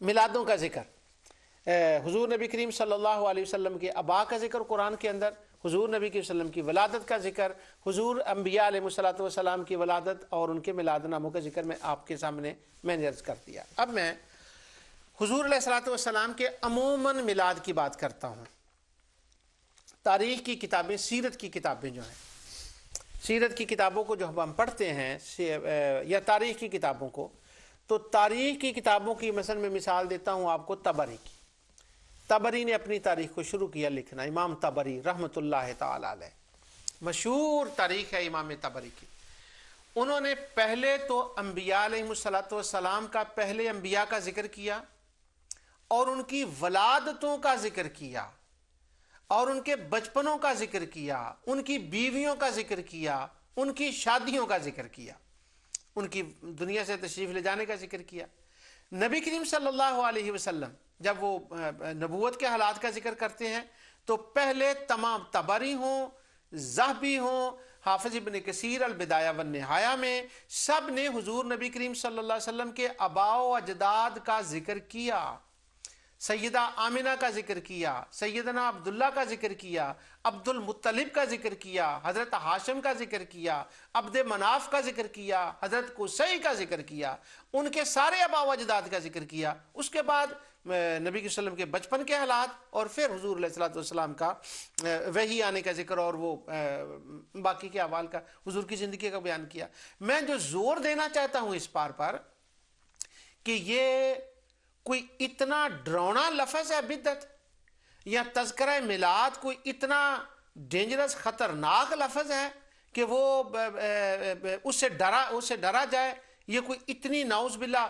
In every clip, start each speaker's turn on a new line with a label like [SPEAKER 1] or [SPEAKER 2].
[SPEAKER 1] میلادوں کا ذکر، حضور نبی کریم صلی اللہ علیہ وسلم کے آباء کا ذکر قرآن کے اندر، حضور نبی کریم صلی اللہ علیہ وسلم کی ولادت کا ذکر، حضور انبیاء علیہ الصلوۃ والسلام کی ولادت اور ان کے میلاد ناموں کا ذکر میں آپ کے سامنے میں نے عرض کر دیا۔ اب میں حضور علیہ الصلوۃ والسلام کے عموماً میلاد کی بات کرتا ہوں۔ تاریخ کی کتابیں، سیرت کی کتابیں جو ہیں، سیرت کی کتابوں کو جو ہم پڑھتے ہیں یا تاریخ کی کتابوں کو، تو تاریخ کی کتابوں کی مثلا میں مثال دیتا ہوں آپ کو طبری کی۔ طبری نے اپنی تاریخ کو شروع کیا لکھنا، امام طبری رحمۃ اللہ تعالی علیہ، مشہور تاریخ ہے امام طبری کی۔ انہوں نے پہلے تو انبیاء علیہ الصلوۃ والسلام کا، پہلے انبیاء کا ذکر کیا اور ان کی ولادتوں کا ذکر کیا اور ان کے بچپنوں کا ذکر کیا، ان کی بیویوں کا ذکر کیا، ان کی شادیوں کا ذکر کیا، ان کی دنیا سے تشریف لے جانے کا ذکر کیا۔ نبی کریم صلی اللہ علیہ وسلم جب وہ نبوت کے حالات کا ذکر کرتے ہیں تو پہلے تمام طبری ہوں، ذہبی ہوں، حافظ ابن کثیر البدایہ والنہایہ میں، سب نے حضور نبی کریم صلی اللہ علیہ وسلم کے آباء و اجداد کا ذکر کیا، سیدہ آمنہ کا ذکر کیا، سیدنا عبداللہ کا ذکر کیا، عبد المطلب کا ذکر کیا، حضرت ہاشم کا ذکر کیا، عبد مناف کا ذکر کیا، حضرت قصی کا ذکر کیا، ان کے سارے آباء و اجداد کا ذکر کیا۔ اس کے بعد نبی صلی اللہ علیہ وسلم کے بچپن کے حالات اور پھر حضور علیہ الصلوۃ والسلام کا وحی آنے کا ذکر اور وہ باقی کے احوال کا، حضور کی زندگی کا بیان کیا۔ میں جو زور دینا چاہتا ہوں اس بار پر کہ یہ کوئی اتنا ڈراؤنا لفظ ہے بدعت، یا تذکرہ میلاد کوئی اتنا ڈینجرس خطرناک لفظ ہے کہ وہ اس سے ڈرا جائے، یہ کوئی اتنی نعوذ باللہ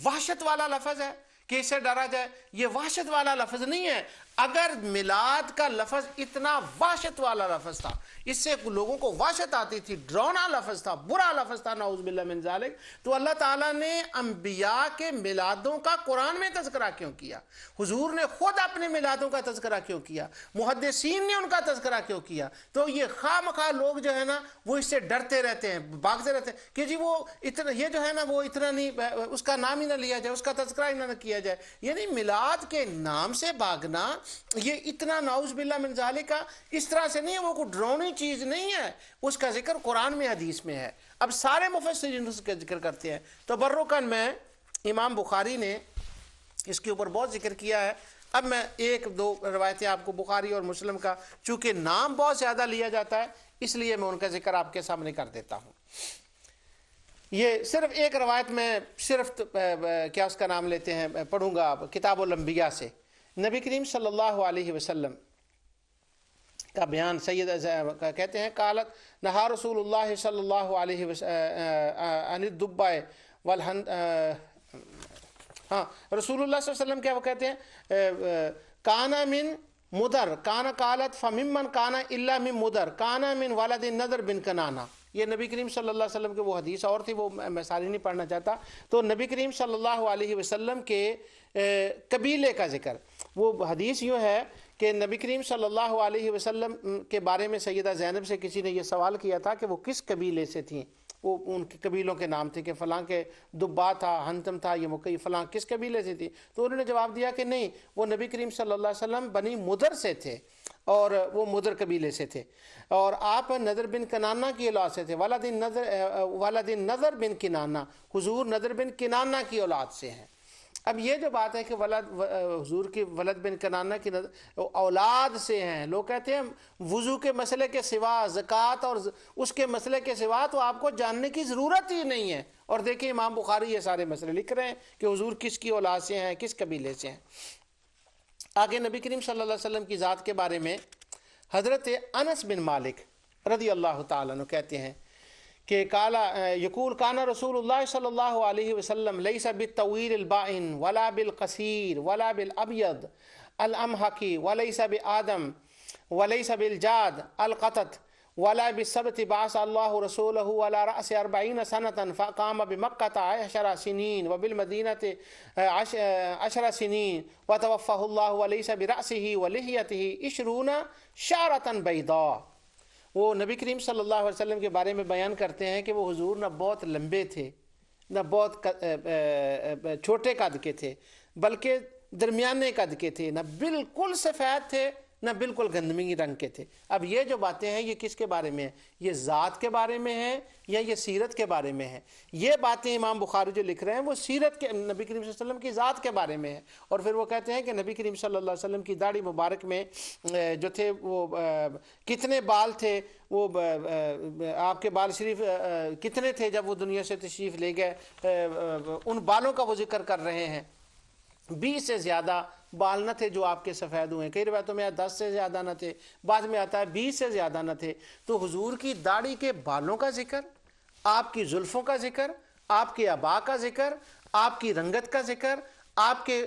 [SPEAKER 1] وحشت والا لفظ ہے کہ اس سے ڈرا جائے؟ یہ وحشت والا لفظ نہیں ہے۔ اگر میلاد کا لفظ اتنا وحشت والا لفظ تھا، اس سے لوگوں کو وحشت آتی تھی، ڈراؤنا لفظ تھا، برا لفظ تھا، نعوذ باللہ من ذالک، تو اللہ تعالیٰ نے انبیاء کے میلادوں کا قرآن میں تذکرہ کیوں کیا؟ حضور نے خود اپنے میلادوں کا تذکرہ کیوں کیا؟ محدثین نے ان کا تذکرہ کیوں کیا؟ تو یہ خواہ مخواہ لوگ جو ہے نا وہ اس سے ڈرتے رہتے ہیں، بھاگتے رہتے ہیں کہ جی وہ اتنا، یہ جو ہے نا وہ اتنا نہیں، اس کا نام ہی نہ لیا جائے، اس کا تذکرہ ہی نہ کیا جائے۔ یعنی میلاد کے نام سے بھاگنا یہ اتنا نعوذ باللہ من ذالک کا اس طرح سے نہیں ہے، وہ کوئی ڈراؤنی چیز نہیں ہے، اس کا ذکر قرآن میں حدیث میں ہے۔ اب سارے مفسرین اس کا ذکر کرتے ہیں۔ تبرکاً میں امام بخاری نے اس کے اوپر بہت ذکر کیا ہے۔ اب میں ایک دو روایتیں آپ کو بخاری اور مسلم کا، چونکہ نام بہت زیادہ لیا جاتا ہے اس لیے میں ان کا ذکر آپ کے سامنے کر دیتا ہوں۔ یہ صرف ایک روایت میں صرف کیا اس کا نام لیتے ہیں پڑھوں گا کتاب الانبیاء سے۔ نبی کریم صلی اللہ علیہ وسلم کا بیان، سید کہتے ہیں قالت نہا رسول اللہ صلی اللہ علیہ وسلم عن الدباء والہند، ہاں رسول اللہ صلی اللہ علیہ وسلم کیا وہ کہتے ہیں کانا من مدر، کانا قالت فممن کانا الا من مدر، کانا من ولد نذر بن کنانہ۔ یہ نبی کریم صلی اللہ علیہ وسلم کے وہ حدیث اور تھی، وہ میں ساری نہیں پڑھنا چاہتا۔ تو نبی کریم صلی اللہ علیہ وسلم کے قبیلے کا ذکر، وہ حدیث یوں ہے کہ نبی کریم صلی اللہ علیہ وسلم کے بارے میں سیدہ زینب سے کسی نے یہ سوال کیا تھا کہ وہ کس قبیلے سے تھیں، وہ ان کے قبیلوں کے نام تھے کہ فلاں کے دبا تھا، ہنتم تھا، یہ مکئی، فلاں کس قبیلے سے تھی؟ تو انہوں نے جواب دیا کہ نہیں، وہ نبی کریم صلی اللہ علیہ وسلم بنی مدر سے تھے اور وہ مدر قبیلے سے تھے، اور آپ نذر بن کنانہ کی اولاد سے تھے، ولد نذر بن کنانہ، حضور نذر بن کنانہ کی اولاد سے ہیں۔ اب یہ جو بات ہے کہ حضور کی ولد بن کنانہ کی اولاد سے ہیں، لوگ کہتے ہیں وضو کے مسئلے کے سوا، زکوٰۃ اور اس کے مسئلے کے سوا تو آپ کو جاننے کی ضرورت ہی نہیں ہے۔ اور دیکھیں امام بخاری یہ سارے مسئلے لکھ رہے ہیں کہ حضور کس کی اولاد سے ہیں، کس قبیلے سے ہیں۔ آگے نبی کریم صلی اللہ علیہ وسلم کی ذات کے بارے میں حضرت انس بن مالک رضی اللہ تعالیٰ عنہ کہتے ہیں کہ یقول کان رسول اللہ صلی اللہ علیہ وسلم لیس بالطویل البائن ولا بالقصیر ولا بالابیض الامحقی ولیس بآدم ولیس بالجاد القطط ولا بالسبت بعث اللہ رسولہ ولا رأس 40 سنة فقام بمکۃ 10 سنین وبالمدینة 10 سنین وتوفہ اللہ ولیس برأسہ ولحیتہ 20 شعرة بیضاء۔ وہ نبی کریم صلی اللہ علیہ وسلم کے بارے میں بیان کرتے ہیں کہ وہ حضور نہ بہت لمبے تھے، نہ بہت چھوٹے قد کے تھے، بلکہ درمیانے قد کے تھے، نہ بالکل سفید تھے نہ بالکل گندمی رنگ کے تھے۔ اب یہ جو باتیں ہیں یہ کس کے بارے میں ہیں؟ یہ ذات کے بارے میں ہیں یا یہ سیرت کے بارے میں ہیں؟ یہ باتیں امام بخاری جو لکھ رہے ہیں وہ سیرت کے، نبی کریم صلی اللہ علیہ وسلم کی ذات کے بارے میں ہیں۔ اور پھر وہ کہتے ہیں کہ نبی کریم صلی اللہ علیہ وسلم کی داڑھی مبارک میں جو تھے وہ کتنے بال تھے، وہ آپ کے بال شریف کتنے تھے جب وہ دنیا سے تشریف لے گئے، ان بالوں کا وہ ذکر کر رہے ہیں۔ 20 سے زیادہ بال نہ تھے جو آپ کے سفید ہوئے، کئی روایتوں میں 10 سے زیادہ نہ تھے، بعد میں آتا ہے 20 سے زیادہ نہ تھے۔ تو حضور کی داڑھی کے بالوں کا ذکر، آپ کی زلفوں کا ذکر، آپ کے ابا کا ذکر، آپ کی رنگت کا ذکر، آپ کے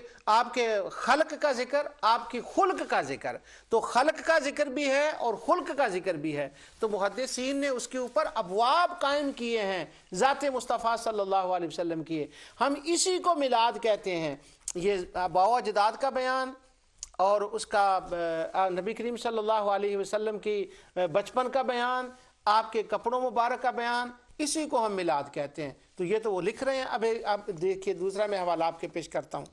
[SPEAKER 1] خلق کا ذکر، آپ کی خلق کا ذکر، تو خلق کا ذکر بھی ہے اور خلق کا ذکر بھی ہے۔ تو محدثین نے اس کے اوپر ابواب قائم کیے ہیں ذات مصطفیٰ صلی اللہ علیہ وسلم کیے۔ ہم اسی کو میلاد کہتے ہیں۔ یہ آباء و اجداد کا بیان اور اس کا نبی کریم صلی اللہ علیہ وسلم کی بچپن کا بیان، آپ کے کپڑوں مبارک کا بیان، اسی کو ہم میلاد کہتے ہیں۔ تو یہ تو وہ لکھ رہے ہیں۔ اب آپ دیکھیے دوسرا میں حوالہ آپ کے پیش کرتا ہوں۔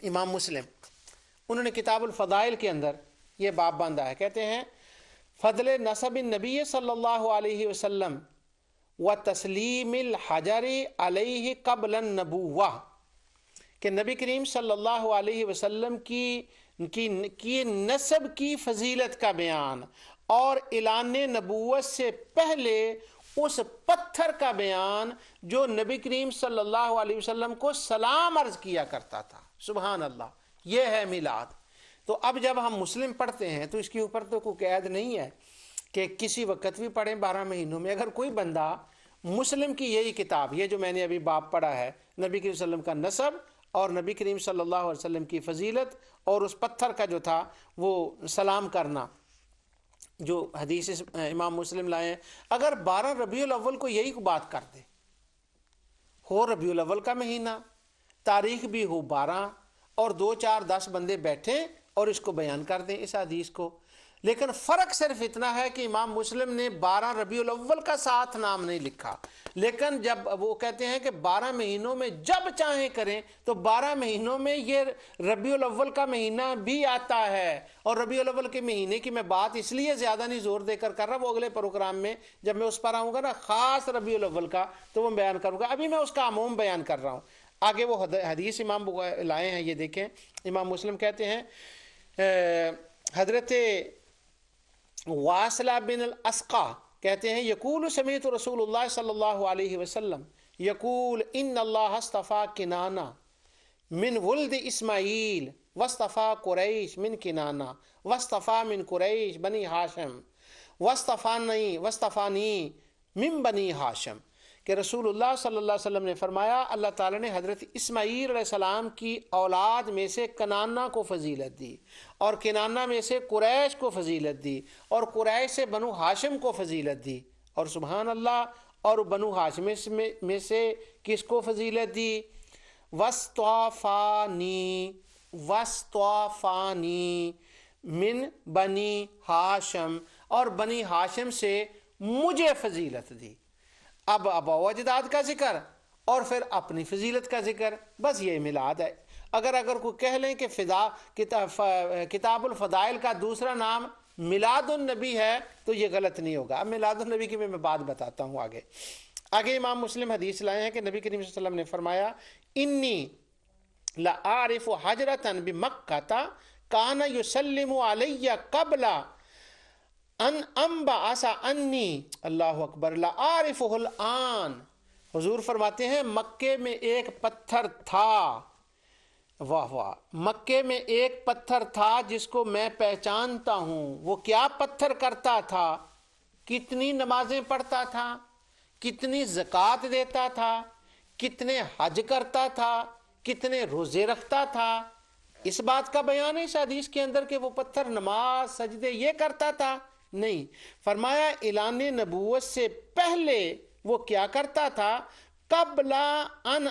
[SPEAKER 1] امام مسلم انہوں نے کتاب الفضائل کے اندر یہ باب باندھا ہے، کہتے ہیں فضل نسب النبی صلی اللہ علیہ وسلم و تسلیم الحجر علیہ قبل النبوہ، کہ نبی کریم صلی اللہ علیہ وسلم کی نسب کی فضیلت کا بیان اور اعلان نبوت سے پہلے اس پتھر کا بیان جو نبی کریم صلی اللہ علیہ وسلم کو سلام عرض کیا کرتا تھا۔ سبحان اللہ، یہ ہے میلاد۔ تو اب جب ہم مسلم پڑھتے ہیں تو اس کے اوپر تو کوئی قید نہیں ہے کہ کسی وقت بھی پڑھیں 12 مہینوں میں۔ اگر کوئی بندہ مسلم کی یہی کتاب، یہ جو میں نے ابھی باب پڑھا ہے، نبی کریم صلی اللہ علیہ وسلم کا نسب اور نبی کریم صلی اللہ علیہ وسلم کی فضیلت اور اس پتھر کا جو تھا وہ سلام کرنا، جو حدیث امام مسلم لائے ہیں، اگر 12 ربیع الاول کو یہی بات کر دے، ہو ربیع الاول کا مہینہ، تاریخ بھی ہو 12 اور 2 4 10 بندے بیٹھیں اور اس کو بیان کر دیں اس حدیث کو، لیکن فرق صرف اتنا ہے کہ امام مسلم نے 12 ربیع الاول کا ساتھ نام نہیں لکھا، لیکن جب وہ کہتے ہیں کہ 12 مہینوں میں جب چاہیں کریں، تو 12 مہینوں میں یہ ربیع الاول کا مہینہ بھی آتا ہے۔ اور ربیع الاول کے مہینے کی میں بات اس لیے زیادہ نہیں زور دے کر رہا، وہ اگلے پروگرام میں جب میں اس پر آؤں گا نا خاص ربیع الاول کا تو وہ بیان کروں گا، ابھی میں اس کا عموم بیان کر رہا ہوں۔ آگے وہ حدیث امام لائے ہیں، یہ دیکھیں امام مسلم کہتے ہیں حضرت واصلہ بن الاسقا کہتے ہیں یقول سمیعت رسول اللہ صلی اللہ علیہ وسلم یقول ان اللہ اصطفیٰ کنانہ من ولد اسماعیل واصطفیٰ قریش من کنانہ واصطفیٰ من قریش بنی ہاشم واصطفانی من بنی ہاشم، کہ رسول اللہ صلی اللہ علیہ وسلم نے فرمایا اللہ تعالیٰ نے حضرت اسماعیل علیہ السلام کی اولاد میں سے کنانہ کو فضیلت دی، اور کنانہ میں سے قریش کو فضیلت دی، اور قریش سے بنو ہاشم کو فضیلت دی، اور سبحان اللہ، اور بنو ہاشم میں سے کس کو فضیلت دی؟ وَاسْطَفَانِي من بنی ہاشم، اور بنی ہاشم سے مجھے فضیلت دی۔ اب آباء و اجداد کا ذکر اور پھر اپنی فضیلت کا ذکر، بس یہ میلاد ہے۔ اگر کوئی کہہ لیں کہ کتاب الفضائل کا دوسرا نام میلاد النبی ہے تو یہ غلط نہیں ہوگا۔ اب میلاد النبی کی میں بات بتاتا ہوں۔ آگے امام مسلم حدیث لائے ہیں کہ نبی کریم صلی اللہ علیہ وسلم نے فرمایا انی لأعرف حجرة بمکہ کان یسلم علی قبل ان انبعث انی، اللہ اکبر، لأعرفہ الآن۔ حضور فرماتے ہیں مکے میں ایک پتھر تھا، واہ واہ، مکے میں ایک پتھر تھا جس کو میں پہچانتا ہوں۔ وہ کیا پتھر کرتا تھا؟ کتنی نمازیں پڑھتا تھا، کتنی زکوٰۃ دیتا تھا، کتنے حج کرتا تھا، کتنے روزے رکھتا تھا۔ اس بات کا بیان ہے اس حدیث کے اندر کہ وہ پتھر نماز سجدے یہ کرتا تھا؟ نہیں، فرمایا اعلان نبوت سے پہلے وہ کیا کرتا تھا؟ قبل ان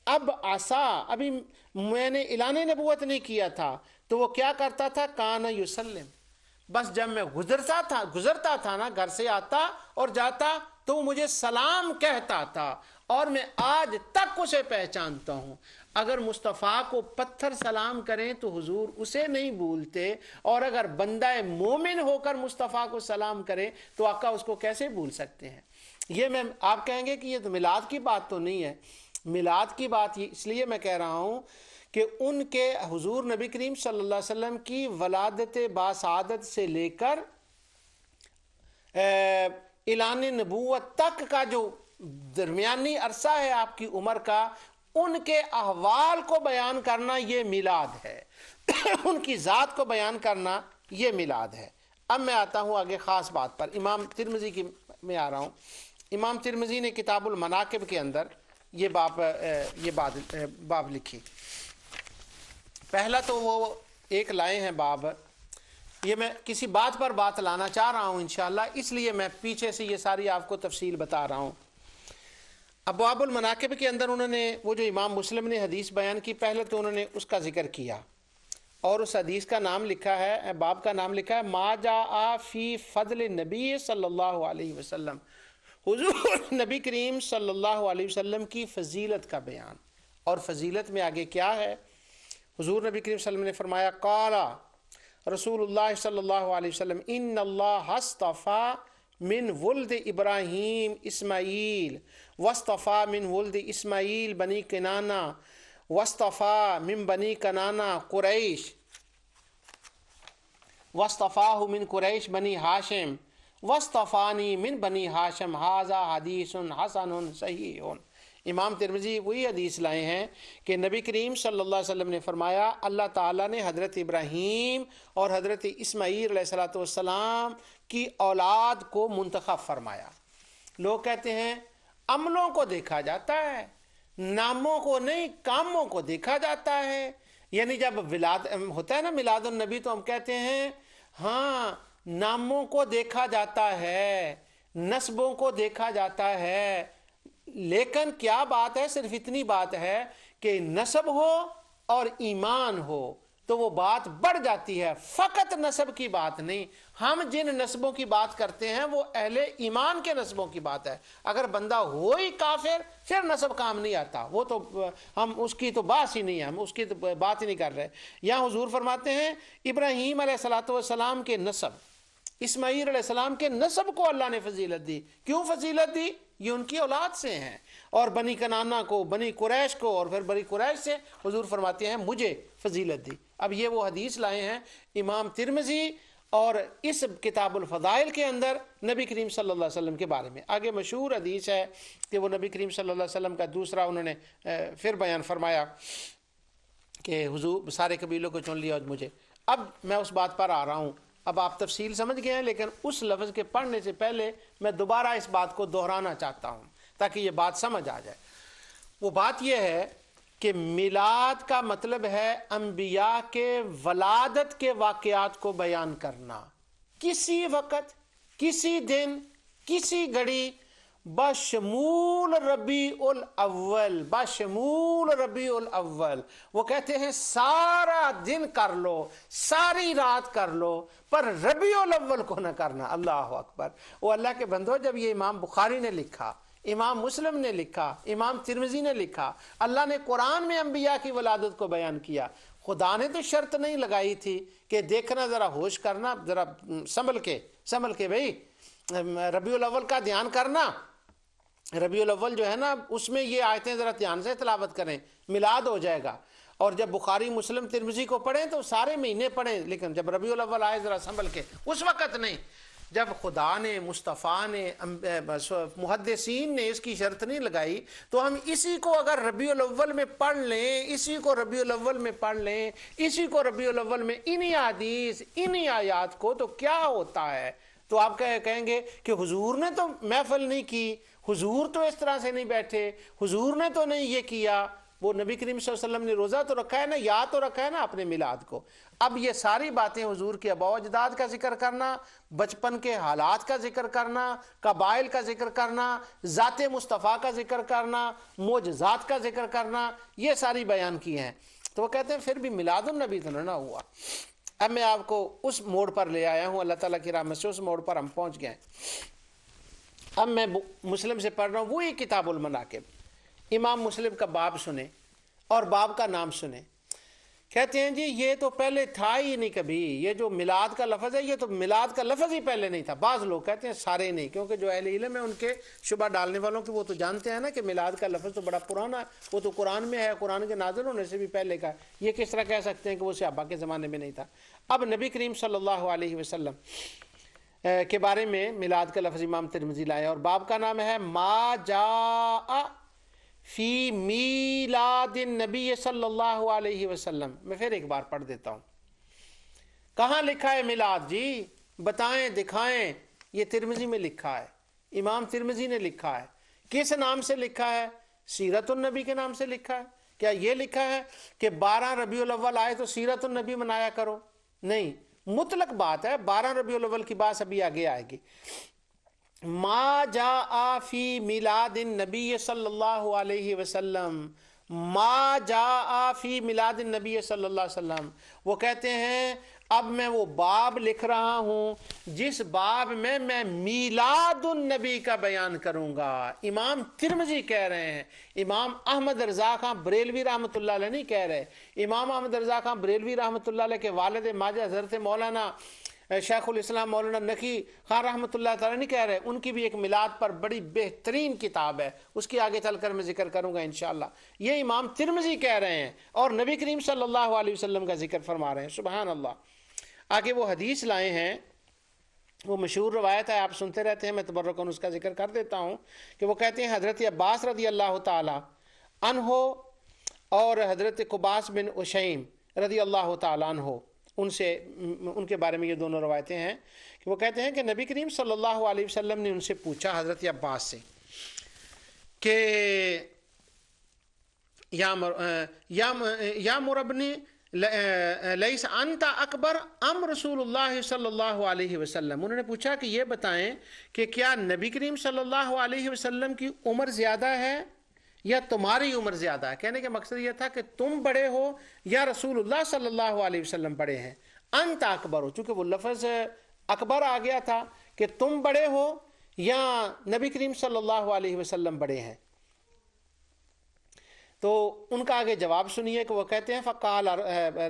[SPEAKER 1] اب عصا، ابھی میں نے اعلان نبوت نہیں کیا تھا تو وہ کیا کرتا تھا؟ کان یسلم، بس جب میں گزرتا تھا نا، گھر سے آتا اور جاتا تو وہ مجھے سلام کہتا تھا اور میں آج تک اسے پہچانتا ہوں۔ اگر مصطفیٰ کو پتھر سلام کریں تو حضور اسے نہیں بھولتے، اور اگر بندہ مومن ہو کر مصطفیٰ کو سلام کرے تو آقا اس کو کیسے بھول سکتے ہیں؟ یہ میں آپ کہیں گے کہ یہ تو میلاد کی بات تو نہیں ہے۔ میلاد کی بات اس لیے میں کہہ رہا ہوں کہ ان کے حضور نبی کریم صلی اللہ علیہ وسلم کی ولادت باسعادت سے لے کر اعلان نبوت تک کا جو درمیانی عرصہ ہے آپ کی عمر کا، ان کے احوال کو بیان کرنا یہ میلاد ہے، ان کی ذات کو بیان کرنا یہ میلاد ہے۔ اب میں آتا ہوں آگے خاص بات پر، امام ترمذی کی میں آ رہا ہوں۔ امام ترمذی نے کتاب المناقب کے اندر یہ باب لکھی۔ پہلا تو وہ ایک لائے ہیں باب، یہ میں کسی بات پر بات لانا چاہ رہا ہوں انشاءاللہ، اس لیے میں پیچھے سے یہ ساری آپ کو تفصیل بتا رہا ہوں۔ ابواب المناقب کے اندر انہوں نے وہ جو امام مسلم نے حدیث بیان کی، پہلے تو انہوں نے اس کا ذکر کیا اور اس حدیث کا نام لکھا ہے، باب کا نام لکھا ہے ما جاء فی فضل نبی صلی اللہ علیہ وسلم، حضور نبی کریم صلی اللہ علیہ وسلم کی فضیلت کا بیان۔ اور فضیلت میں آگے کیا ہے؟ حضور نبی کریم صلی اللہ علیہ وسلم نے فرمایا قال رسول اللہ صلی اللہ علیہ وسلم ان اللہ اصطفیٰ من ولد ابراہیم اسماعیل واصطفیٰ من ولد اسماعیل بنی کنانہ واصطفیٰ من بنی کنانہ قریش واصطفیٰ من قریش بنی ہاشم واصطفانی من بنی ہاشم ھذا حدیث حسن صحیح۔ امام ترمذی وہی حدیث لائے ہیں کہ نبی کریم صلی اللہ علیہ وسلم نے فرمایا اللہ تعالیٰ نے حضرت ابراہیم اور حضرت اسماعیل علیہ السلام کی اولاد کو منتخب فرمایا۔ لوگ کہتے ہیں عملوں کو دیکھا جاتا ہے، ناموں کو نہیں، کاموں کو دیکھا جاتا ہے۔ یعنی جب ہوتا ہے نا میلاد النبی تو ہم کہتے ہیں ہاں ناموں کو دیکھا جاتا ہے، نسبوں کو دیکھا جاتا ہے، لیکن کیا بات ہے؟ صرف اتنی بات ہے کہ نسب ہو اور ایمان ہو تو وہ بات بڑھ جاتی ہے، فقط نسب کی بات نہیں۔ ہم جن نسبوں کی بات کرتے ہیں وہ اہل ایمان کے نسبوں کی بات ہے۔ اگر بندہ ہو ہی کافر پھر نسب کام نہیں آتا، وہ تو ہم اس کی تو بات ہی نہیں ہے، ہم اس کی تو بات ہی نہیں کر رہے۔ یہاں حضور فرماتے ہیں ابراہیم علیہ السلام کے نسب، اسماعیل علیہ السلام کے نسب کو اللہ نے فضیلت دی۔ کیوں فضیلت دی؟ یہ ان کی اولاد سے ہیں۔ اور بنی کنانہ کو، بنی قریش کو، اور پھر بنی قریش سے حضور فرماتے ہیں مجھے فضیلت دی۔ اب یہ وہ حدیث لائے ہیں امام ترمذی اور اس کتاب الفضائل کے اندر نبی کریم صلی اللہ علیہ وسلم کے بارے میں۔ آگے مشہور حدیث ہے کہ وہ نبی کریم صلی اللہ علیہ وسلم کا دوسرا انہوں نے پھر بیان فرمایا کہ حضور سارے قبیلوں کو چن لیا اور مجھے۔ اب میں اس بات پر آ رہا ہوں، اب آپ تفصیل سمجھ گئے ہیں، لیکن اس لفظ کے پڑھنے سے پہلے میں دوبارہ اس بات کو دہرانا چاہتا ہوں تاکہ یہ بات سمجھ آ جائے۔ وہ بات یہ ہے کہ میلاد کا مطلب ہے انبیاء کے ولادت کے واقعات کو بیان کرنا، کسی وقت، کسی دن، کسی گھڑی، بشمول ربیع الاول، بشمول ربیع الاول۔ وہ کہتے ہیں سارا دن کر لو، ساری رات کر لو، پر ربیع الاول کو نہ کرنا۔ اللہ اکبر۔ وہ اللہ کے بندو، جب یہ امام بخاری نے لکھا، امام مسلم نے لکھا، امام ترمذی نے لکھا، اللہ نے قرآن میں انبیاء کی ولادت کو بیان کیا، خدا نے تو شرط نہیں لگائی تھی کہ دیکھنا، ذرا ہوش کرنا، ذرا سنبھل کے بھئی ربیع الاول کا دھیان کرنا۔ ربیع الاول جو ہے نا اس میں یہ آیتیں ذرا دھیان سے تلاوت کریں، میلاد ہو جائے گا۔ اور جب بخاری مسلم ترمذی کو پڑھیں تو سارے مہینے پڑھیں، لیکن جب ربیع الاول آئے ذرا سنبھل کے، اس وقت نہیں۔ جب خدا نے، مصطفیٰ نے، محدثین نے اس کی شرط نہیں لگائی تو ہم اسی کو اگر ربیع الاول میں پڑھ لیں، اسی کو ربیع الاول میں پڑھ لیں، اسی کو ربیع الاول میں انہی حدیث، انہی آیات کو، تو کیا ہوتا ہے؟ تو آپ کہیں گے کہ حضور نے تو محفل نہیں کی، حضور تو اس طرح سے نہیں بیٹھے، حضور نے تو نہیں یہ کیا۔ وہ نبی کریم صلی اللہ علیہ وسلم نے روزہ تو رکھا ہے نا، یاد تو رکھا ہے نا اپنے میلاد کو۔ اب یہ ساری باتیں حضور کے آباء و اجداد کا ذکر کرنا، بچپن کے حالات کا ذکر کرنا، قبائل کا ذکر کرنا، ذات مصطفیٰ کا ذکر کرنا، معجزات کا ذکر کرنا، یہ ساری بیان کی ہیں۔ تو وہ کہتے ہیں پھر بھی میلاد النبی تو نہ ہوا۔ اب میں آپ کو اس موڑ پر لے آیا ہوں، اللہ تعالیٰ کی رحمت سے اس موڑ پر ہم پہنچ گئے ہیں۔ اب میں مسلم سے پڑھ رہا ہوں وہی کتاب المناقب، امام مسلم کا باب سنیں اور باب کا نام سنیں. کہتے ہیں جی یہ تو پہلے تھا ہی نہیں کبھی، یہ جو میلاد کا لفظ ہے یہ تو میلاد کا لفظ ہی پہلے نہیں تھا. بعض لوگ کہتے ہیں، سارے نہیں، کیونکہ جو اہل علم ہے ان کے شبہ ڈالنے والوں کی وہ تو جانتے ہیں نا کہ میلاد کا لفظ تو بڑا پرانا ہے، وہ تو قرآن میں ہے، قرآن کے نازل ہونے سے بھی پہلے کا. یہ کس طرح کہہ سکتے ہیں کہ وہ صحابہ کے زمانے میں نہیں تھا؟ اب نبی کریم صلی اللہ علیہ وسلم کے بارے میں میلاد کا لفظ امام ترمذی لائے، اور باب کا نام ہے ما جاء فی میلاد النبی صلی اللہ علیہ وسلم. میں پھر ایک بار پڑھ دیتا ہوں. کہاں لکھا ہے میلاد؟ جی بتائیں، دکھائیں. یہ ترمذی میں لکھا ہے، امام ترمذی نے لکھا ہے. کس نام سے لکھا ہے؟ سیرت النبی کے نام سے لکھا ہے. کیا یہ لکھا ہے کہ 12 ربیع الاول آئے تو سیرت النبی منایا کرو؟ نہیں، مطلق بات ہے. 12 ربیع الاول کی بات ابھی آگے آئے گی. ما جاء فی میلاد النبی صلی اللہ علیہ وسلم، ما جاء فی میلاد النبی صلی اللہ علیہ وسلم. وہ کہتے ہیں اب میں وہ باب لکھ رہا ہوں جس باب میں میلاد النبی کا بیان کروں گا. امام ترمذی کہہ رہے ہیں، امام احمد رضا خان بریلوی رحمۃ اللہ علیہ نہیں کہہ رہے. امام احمد رضا خان بریلوی رحمۃ اللہ علیہ کے والد ماجد حضرت مولانا شیخ الاسلام مولانا نقی خان رحمۃ اللہ تعالیٰ نہیں کہہ رہے، ان کی بھی ایک میلاد پر بڑی بہترین کتاب ہے، اس کی آگے چل کر میں ذکر کروں گا انشاءاللہ. یہ امام ترمذی کہہ رہے ہیں اور نبی کریم صلی اللہ علیہ وسلم کا ذکر فرما رہے ہیں. سبحان اللہ. آگے وہ حدیث لائے ہیں، وہ مشہور روایت ہے، آپ سنتے رہتے ہیں، میں تبرکاً اس کا ذکر کر دیتا ہوں کہ وہ کہتے ہیں حضرت عباس رضی اللہ تعالی عنہ اور حضرت قباس بن اشیم رضی اللہ تعالی عنہ، ان کے بارے میں یہ دونوں روایتیں ہیں کہ وہ کہتے ہیں کہ نبی کریم صلی اللہ علیہ وسلم نے ان سے پوچھا، حضرت عباس سے، کہ یا مربنی لیس انت اکبر ام رسول اللہ صلی اللہ علیہ وسلم. انہوں نے پوچھا کہ یہ بتائیں کہ کیا نبی کریم صلی اللہ علیہ وسلم کی عمر زیادہ ہے یا تمہاری عمر زیادہ ہے؟ کہنے کا مقصد یہ تھا کہ تم بڑے ہو یا رسول اللہ صلی اللہ علیہ وسلم بڑے ہیں. انت اکبر ہو، چونکہ وہ لفظ اکبر آ گیا تھا کہ تم بڑے ہو یا نبی کریم صلی اللہ علیہ وسلم بڑے ہیں. تو ان کا آگے جواب سنیے کہ وہ کہتے ہیں فقال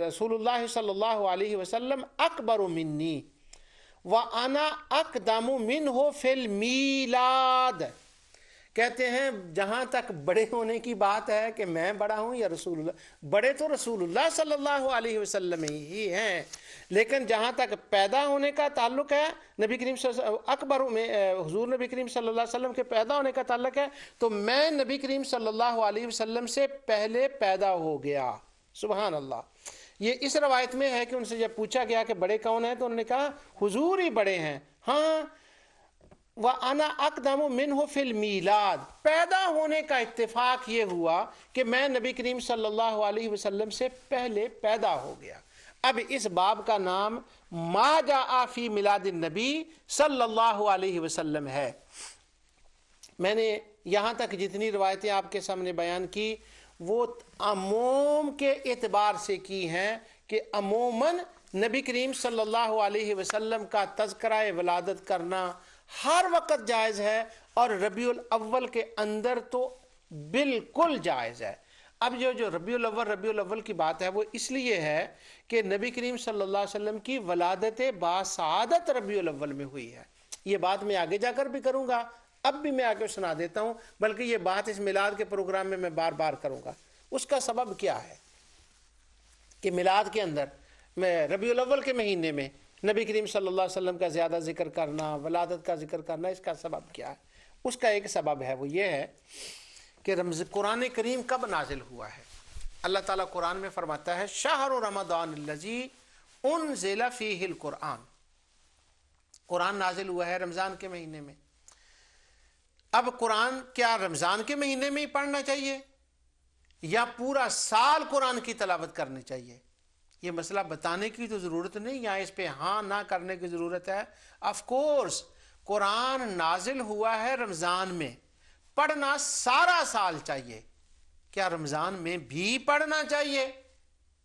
[SPEAKER 1] رسول اللہ صلی اللہ علیہ وسلم اکبر منی وانا اقدم منہ فی المیلاد. کہتے ہیں جہاں تک بڑے ہونے کی بات ہے کہ میں بڑا ہوں یا رسول اللہ، بڑے تو رسول اللہ صلی اللہ علیہ وسلم ہی ہیں، لیکن جہاں تک پیدا ہونے کا تعلق ہے نبی کریم صلی اللہ علیہ وسلم اکبر میں حضور نبی کریم صلی اللہ علیہ وسلم کے پیدا ہونے کا تعلق ہے تو میں نبی کریم صلی اللہ علیہ وسلم سے پہلے پیدا ہو گیا. سبحان اللہ. یہ اس روایت میں ہے کہ ان سے جب پوچھا گیا کہ بڑے کون ہیں تو انہوں نے کہا حضور ہی بڑے ہیں. ہاں، وَأَنَا أَقْدَمُ مِنْهُ فِي الْمِيلَادِ، پیدا ہونے کا اتفاق یہ ہوا کہ میں نبی کریم صلی اللہ علیہ وسلم سے پہلے پیدا ہو گیا. اب اس باب کا نام ما جاء فی میلاد النبی صلی اللہ علیہ وسلم ہے. میں نے یہاں تک جتنی روایتیں آپ کے سامنے بیان کی وہ عموم کے اعتبار سے کی ہیں کہ عموماً نبی کریم صلی اللہ علیہ وسلم کا تذکرہ ولادت کرنا ہر وقت جائز ہے اور ربیع الاول کے اندر تو بالکل جائز ہے. اب جو ربیع الاول کی بات ہے وہ اس لیے ہے کہ نبی کریم صلی اللہ علیہ وسلم کی ولادت باسعادت ربیع الاول میں ہوئی ہے. یہ بات میں آگے جا کر بھی کروں گا، اب بھی میں آگے سنا دیتا ہوں، بلکہ یہ بات اس میلاد کے پروگرام میں بار بار کروں گا. اس کا سبب کیا ہے کہ میلاد کے اندر میں ربیع الاول کے مہینے میں نبی کریم صلی اللہ علیہ وسلم کا زیادہ ذکر کرنا، ولادت کا ذکر کرنا، اس کا سبب کیا ہے؟ اس کا ایک سبب ہے، وہ یہ ہے کہ قرآن کریم کب نازل ہوا ہے. اللہ تعالیٰ قرآن میں فرماتا ہے شہر رمضان الذی انزل فیہ القرآن. قرآن نازل ہوا ہے رمضان کے مہینے میں. اب قرآن کیا رمضان کے مہینے میں ہی پڑھنا چاہیے یا پورا سال قرآن کی تلاوت کرنی چاہیے؟ یہ مسئلہ بتانے کی تو ضرورت نہیں، یا اس پہ ہاں نہ کرنے کی ضرورت ہے. آف کورس قرآن نازل ہوا ہے رمضان میں، پڑھنا سارا سال چاہیے. کیا رمضان میں بھی پڑھنا چاہیے؟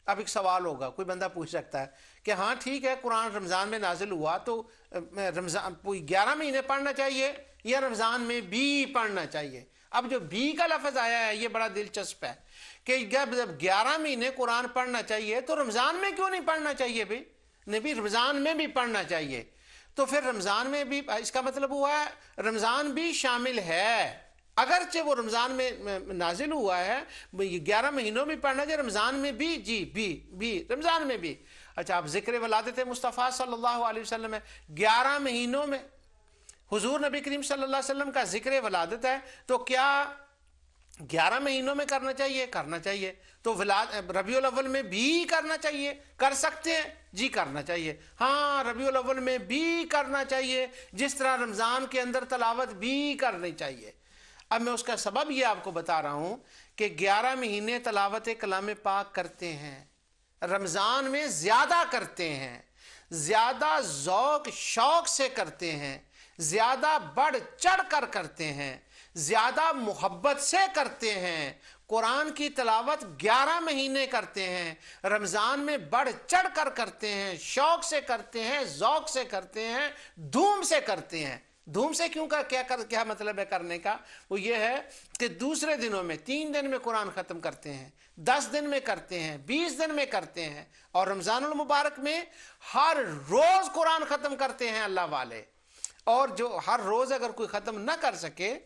[SPEAKER 1] اب ایک سوال ہوگا، کوئی بندہ پوچھ سکتا ہے کہ ہاں ٹھیک ہے قرآن رمضان میں نازل ہوا تو رمضان 11 مہینے پڑھنا چاہیے یا رمضان میں بھی پڑھنا چاہیے۔ اب جو بھی کا لفظ آیا ہے یہ بڑا دلچسپ ہے کہ جب 11 مہینے قرآن پڑھنا چاہیے تو رمضان میں کیوں نہیں پڑھنا چاہیے بھائی؟ نہیں، رمضان میں بھی پڑھنا چاہیے۔ تو پھر رمضان میں بھی، اس کا مطلب ہوا ہے رمضان بھی شامل ہے، اگرچہ وہ رمضان میں نازل ہوا ہے، 11 مہینوں میں پڑھنا چاہیے، رمضان میں بھی، جی بھی رمضان میں بھی۔ اچھا، اب ذکر ولادت مصطفیٰ صلی اللہ علیہ وسلم ہے، 11 مہینوں میں حضور نبی کریم صلی اللہ علیہ وسلم کا ذکر ولادت ہے، تو کیا 11 مہینوں میں کرنا چاہیے؟ کرنا چاہیے۔ تو ربیع الاول میں بھی کرنا چاہیے، کر سکتے ہیں؟ جی کرنا چاہیے، ہاں ربیع الاول میں بھی کرنا چاہیے، جس طرح رمضان کے اندر تلاوت بھی کرنی چاہیے۔ اب میں اس کا سبب یہ آپ کو بتا رہا ہوں کہ 11 مہینے تلاوت کلام پاک کرتے ہیں، رمضان میں زیادہ کرتے ہیں، زیادہ ذوق شوق سے کرتے ہیں، زیادہ بڑھ چڑھ کر کرتے ہیں، زیادہ محبت سے کرتے ہیں۔ قرآن کی تلاوت 11 مہینے کرتے ہیں، رمضان میں بڑھ چڑھ کر کرتے ہیں، شوق سے کرتے ہیں، ذوق سے کرتے ہیں، دھوم سے کرتے ہیں۔ دھوم سے کیوں کیا مطلب ہے کرنے کا؟ وہ یہ ہے کہ دوسرے دنوں میں 3 دن میں قرآن ختم کرتے ہیں، 10 دن میں کرتے ہیں، 20 دن میں کرتے ہیں، اور رمضان المبارک میں ہر روز قرآن ختم کرتے ہیں اللہ والے۔ اور جو ہر روز اگر کوئی ختم نہ کر سکے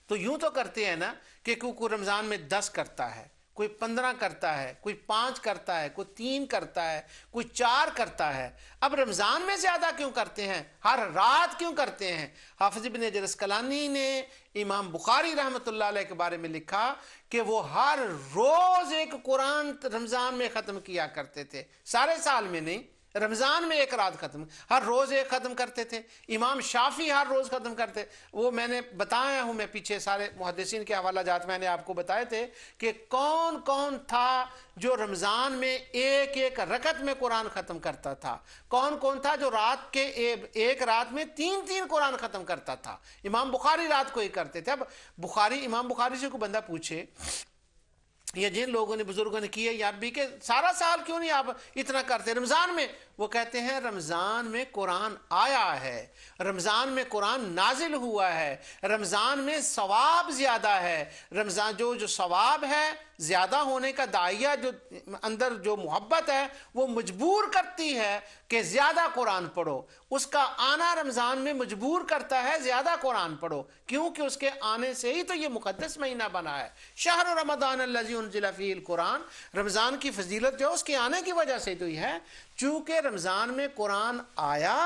[SPEAKER 1] تو یوں تو کرتے ہیں نا کہ کوئی رمضان میں 10 کرتا ہے، کوئی 15 کرتا ہے، کوئی 5 کرتا ہے، کوئی 3 کرتا ہے، کوئی 4 کرتا ہے۔ اب رمضان میں زیادہ کیوں کرتے ہیں؟ ہر رات کیوں کرتے ہیں؟ حافظ ابن حجر اسقلانی نے امام بخاری رحمۃ اللہ علیہ کے بارے میں لکھا کہ وہ ہر روز ایک قرآن رمضان میں ختم کیا کرتے تھے، سارے سال میں نہیں، رمضان میں ایک رات ختم، ہر روز ایک ختم کرتے تھے۔ امام شافعی ہر روز ختم کرتے، وہ میں نے بتایا ہوں، میں پیچھے سارے محدثین کے حوالہ جات میں نے آپ کو بتائے تھے کہ کون کون تھا جو رمضان میں ایک ایک رکعت میں قرآن ختم کرتا تھا، کون کون تھا جو رات کے ایک رات میں 3 قرآن ختم کرتا تھا۔ امام بخاری رات کو ہی کرتے تھے۔ اب امام بخاری سے کوئی بندہ پوچھے یا جن لوگوں نے بزرگوں نے کیا یا بھی کہ سارا سال کیوں نہیں آپ اتنا کرتے رمضان میں؟ وہ کہتے ہیں رمضان میں قرآن آیا ہے، رمضان میں قرآن نازل ہوا ہے، رمضان میں ثواب زیادہ ہے، رمضان جو ثواب ہے زیادہ ہونے کا داعیہ جو اندر جو محبت ہے وہ مجبور کرتی ہے کہ زیادہ قرآن پڑھو، اس کا آنا رمضان میں مجبور کرتا ہے زیادہ قرآن پڑھو، کیونکہ اس کے آنے سے ہی تو یہ مقدس مہینہ بنا ہے۔ شہر رمضان الذی انزل فیہ القرآن، رمضان کی فضیلت جو اس کے آنے کی وجہ سے تو ہی ہے، چونکہ رمضان میں قرآن آیا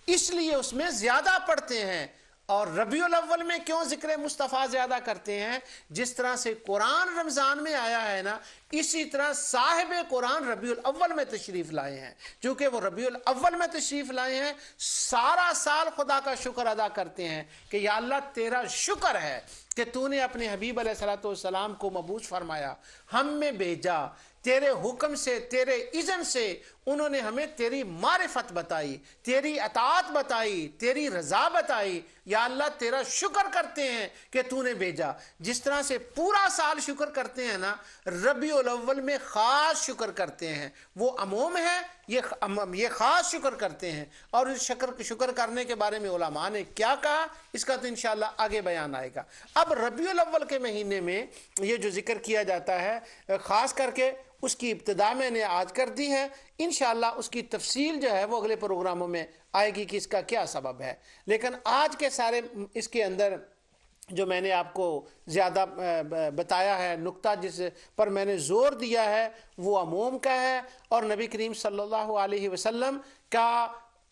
[SPEAKER 1] اس لیے اس میں زیادہ پڑھتے ہیں۔ اور ربیع الاول میں کیوں ذکر مصطفیٰ زیادہ کرتے ہیں؟ جس طرح سے قرآن رمضان میں آیا ہے نا، اسی طرح صاحب قرآن ربیع الاول میں تشریف لائے ہیں، چونکہ وہ ربیع الاول میں تشریف لائے ہیں، سارا سال خدا کا شکر ادا کرتے ہیں کہ یا اللہ تیرا شکر ہے کہ تو نے اپنے حبیب علیہ السلام کو مبعوث فرمایا، ہم میں بھیجا، تیرے حکم سے، تیرے اذن سے انہوں نے ہمیں تیری معرفت بتائی، تیری اطاعت بتائی، تیری رضا بتائی۔ یا اللہ تیرا شکر کرتے ہیں کہ تو نے بھیجا۔ جس طرح سے پورا سال شکر کرتے ہیں نا، ربیع الاول میں خاص شکر کرتے ہیں، وہ عموم ہے، یہ خاص شکر کرتے ہیں۔ اور اس شکر کرنے کے بارے میں علماء نے کیا کہا اس کا تو انشاءاللہ آگے بیان آئے گا۔ اب ربیع الاول کے مہینے میں یہ جو ذکر کیا جاتا ہے، خاص کر کے اس کی ابتدا میں نے آج کر دی ہے، انشاءاللہ اس کی تفصیل جو ہے وہ اگلے پروگراموں میں آئے گی کہ اس کا کیا سبب ہے۔ لیکن آج کے سارے اس کے اندر جو میں نے آپ کو زیادہ بتایا ہے، نقطہ جس پر میں نے زور دیا ہے وہ عموم کا ہے، اور نبی کریم صلی اللہ علیہ وسلم کا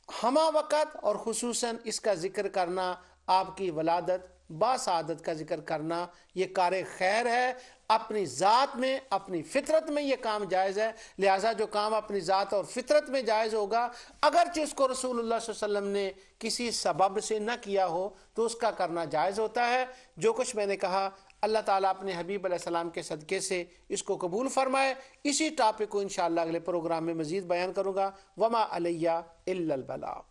[SPEAKER 1] ہمہ وقت اور خصوصاً اس کا ذکر کرنا، آپ کی ولادت باسعادت کا ذکر کرنا، یہ کار خیر ہے۔ اپنی ذات میں، اپنی فطرت میں یہ کام جائز ہے، لہٰذا جو کام اپنی ذات اور فطرت میں جائز ہوگا، اگرچہ اس کو رسول اللہ صلی اللہ علیہ وسلم نے کسی سبب سے نہ کیا ہو تو اس کا کرنا جائز ہوتا ہے۔ جو کچھ میں نے کہا اللہ تعالیٰ اپنے حبیب علیہ السلام کے صدقے سے اس کو قبول فرمائے۔ اسی ٹاپک کو انشاءاللہ اگلے پروگرام میں مزید بیان کروں گا۔ وما علیہ الا البلاغ۔